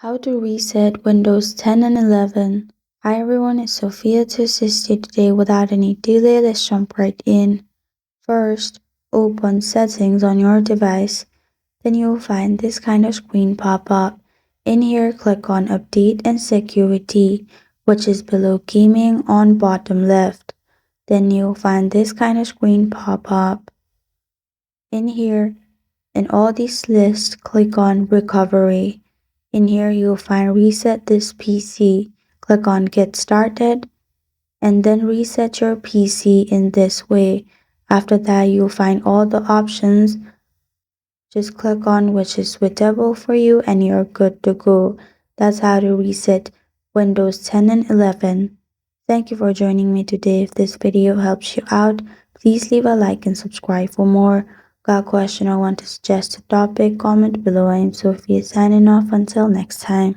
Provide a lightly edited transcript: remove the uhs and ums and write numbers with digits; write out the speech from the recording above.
How to reset Windows 10 and 11. Hi everyone, it's Sophia to assist you today. Without any delay, let's jump right in. First, open Settings on your device. Then you'll find this kind of screen pop up. In here, click on Update and Security, which is below Gaming on bottom left. Then you'll find this kind of screen pop up. In here, in all these lists, click on Recovery. In here, you'll find Reset this PC. Click on Get Started and then reset your PC in this way. After that, you'll find all the options. Just click on which is suitable for you and you're good to go. That's how to reset Windows 10 and 11. Thank you for joining me today. If this video helps you out, please leave a like and subscribe for more. Got a question or want to suggest a topic? Comment below. I am Sophia signing off. Until next time.